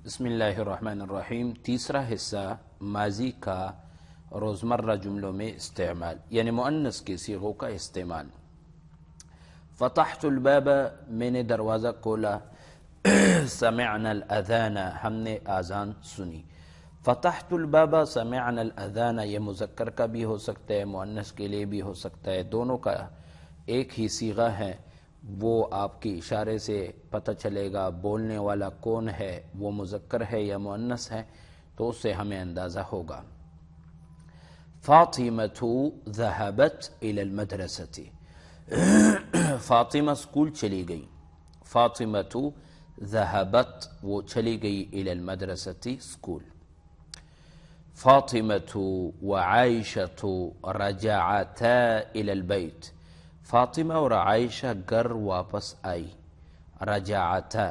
بسم اللہ الرحمن الرحیم۔ تیسرا حصہ ماضی کا روزمرہ جملوں میں استعمال، یعنی مؤنث کے صیغوں کا استعمال۔ فتحت الباب، میں نے دروازہ کھولا۔ سمعنا الاذان، ہم نے اذان سنی۔ فتحت الباب سمعنا الاذان، یہ مذکر کا بھی ہو سکتا ہے، مؤنث کے لیے بھی ہو سکتا ہے، دونوں کا ایک ہی صیغہ ہے۔ وہ آپ کے اشارے سے پتہ چلے گا بولنے والا کون ہے، وہ مذکر ہے یا مؤنث ہے، تو اس سے ہمیں اندازہ ہوگا۔ فاطمۃ ذہبت الی المدرسۃ، فاطمہ اسکول چلی گئی۔ فاطمۃ ذہبت، وہ چلی گئی، الی المدرسۃ، اسکول۔ فاطمۃ وعائشۃ رجعتا الی البیت، فاطمہ اور عائشہ گھر واپس آئی۔ رجعتا،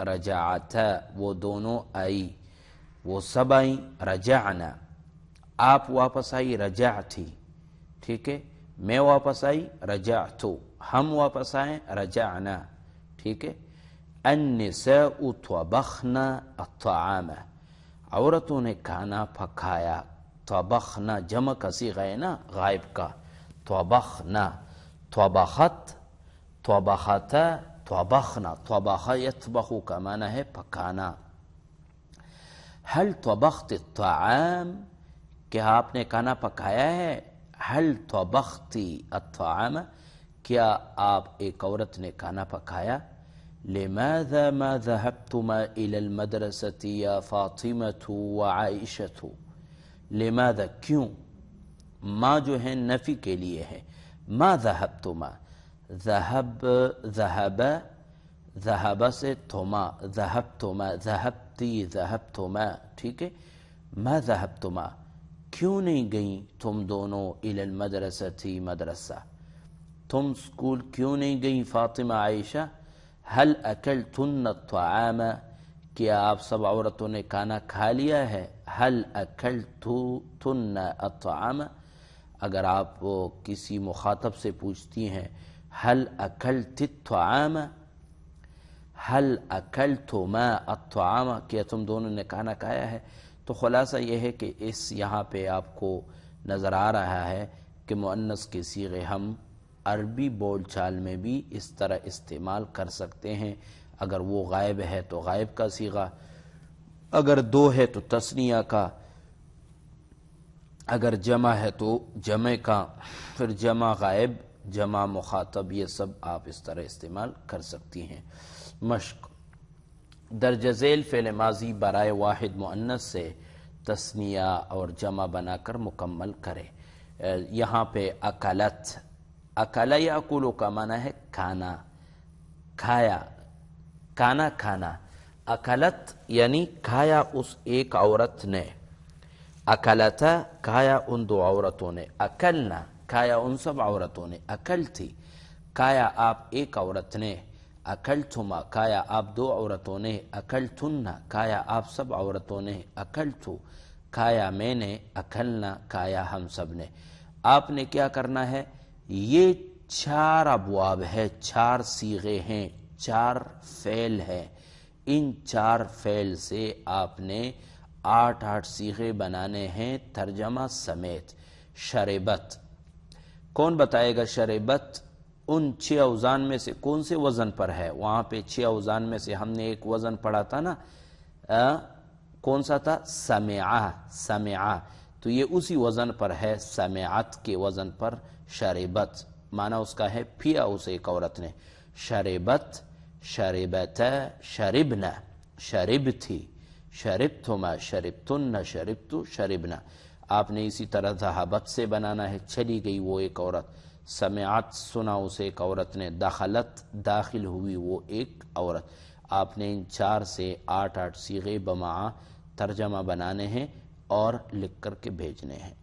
رجعتا، وہ دونوں آئی، وہ سب آئیں۔ رجعنا، آپ واپس آئی، رجعتی، ٹھیک ہے۔ میں واپس آئی، رجعتو، ہم واپس آئیں، رجعنا، ٹھیک ہے۔ النساء طبخن الطعام، عورتوں نے کھانا پکایا۔ طبخنا جمع کا صیغہ ہے نا، غائب کا۔ طبخنا، طبخت، طبختا، طبخنا، طبخ یطبخ کا معنی ہے پکانا۔ حل طبخت الطعام، کیا آپ نے کھانا پکایا ہے؟ حل طبختی الطعام، کیا آپ ایک عورت نے کھانا پکایا؟ لماذا ما ذهبتما الى المدرسة یا فاطمة وعائشة، لماذا کیوں، ما جو ہے نفی کے لیے ہے۔ ما ذهبتما، ذهب، ذهب، ذهب سے تما، ذهبتما، ذهبتی، ذهبتما، ٹھیک ہے۔ ما ذهبتما، کیوں نہیں گئیں تم دونوں الى المدرسة، مدرسہ، تم اسکول کیوں نہیں گئیں فاطمہ عائشہ؟ هل اکلتن الطعام، کیا آپ سب عورتوں نے کھانا کھا لیا ہے؟ هل اکلتن الطعام، اگر آپ کسی مخاطب سے پوچھتی ہیں هل اکلت الطعام، هل اکلتما الطعام، کیا تم دونوں نے کھانا کھایا ہے؟ تو خلاصہ یہ ہے کہ اس یہاں پہ آپ کو نظر آ رہا ہے کہ مؤنث کے صیغے ہم عربی بول چال میں بھی اس طرح استعمال کر سکتے ہیں۔ اگر وہ غائب ہے تو غائب کا صیغہ، اگر دو ہے تو تثنیہ کا، اگر جمع ہے تو جمع کا، پھر جمع غائب، جمع مخاطب، یہ سب آپ اس طرح استعمال کر سکتی ہیں۔ مشق، درج ذیل فعل ماضی برائے واحد مؤنث سے تثنیہ اور جمع بنا کر مکمل کرے۔ یہاں پہ اکلت، اکل یاکل کا معنی ہے کھانا، کھایا، کھانا کھانا۔ اکلت یعنی کھایا اس ایک عورت نے، اکلتا کھایا ان دو عورتوں نے، اکلنا کھایا ان سب عورتوں نے، اکلتی کھایا آپ ایک عورت نے، اکلتما کھایا آپ دو عورتوں نے، اکلتن کھایا آپ سب عورتوں نے، اکلتو کھایا میں نے، اکلنا کھایا ہم سب نے۔ آپ نے کیا کرنا ہے؟ یہ چار ابواب ہے، چار صیغے ہیں، چار فعل ہے، ان چار فعل سے آپ نے 8 صیغے بنانے ہیں ترجمہ سمیت۔ شربت، کون بتائے گا شربت ان 6 اوزان میں سے کون سے وزن پر ہے؟ وہاں پہ 6 اوزان میں سے ہم نے ایک وزن پڑھا تھا نا، کون سا تھا؟ سمعہ، سمعہ، تو یہ اسی وزن پر ہے، سمعت کے وزن پر شربت، معنی اس کا ہے پیا اسے ایک عورت نے۔ شربت، شربتا، شربنا، شربتھی، شربتما، شربتن، شربتو، شربنا۔ آپ نے اسی طرح ذہبت سے بنانا ہے، چلی گئی وہ ایک عورت۔ سمعت، سنا اسے ایک عورت نے۔ دخلت، داخل ہوئی وہ ایک عورت۔ آپ نے ان 4 سے 8 صیغے بمعہ ترجمہ بنانے ہیں اور لکھ کر کے بھیجنے ہیں۔